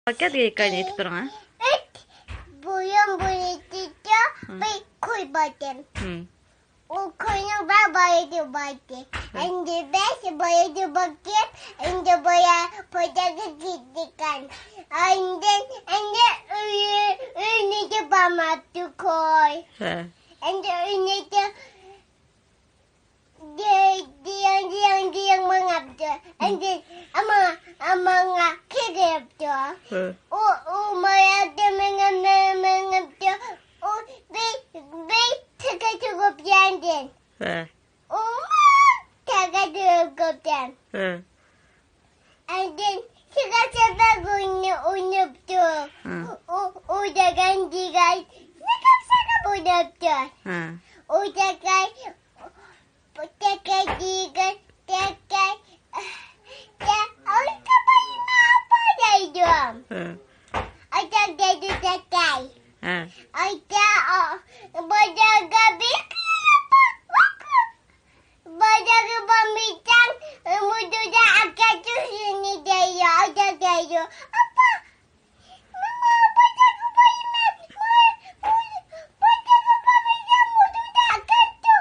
Paket geyikkan etip durun. Buyum bulutluca ve koy batım. Hı. O koyunu ben bayıldı baktı. Şimdi ben bayıldı baktım. Şimdi baya patates gittikken. Şimdi önüne de bamattı koy. He. Şimdi önüne de diyan mangaptı. Şimdi ama kek yaptı. He. O mayaptı mangaptı. O ve tıkı yandın. He. Tıkı yandın. He. And then tıkı oynaptı. O da gandigal. Sakap oynaptı. He. O da digal. Ay kapayı ne yapayım? He. Ay takay. He. Ay badaga badaga pamitang mudo da akatusin ni Dayo. Dayo. Apa? Mama, badaga pamitang mudo da akatu.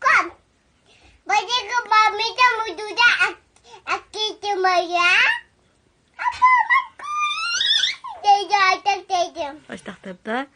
Kom. Badaga pamitang mudo da akatu maya. Apa? Dayo atak dayo. Hoş taktırdı.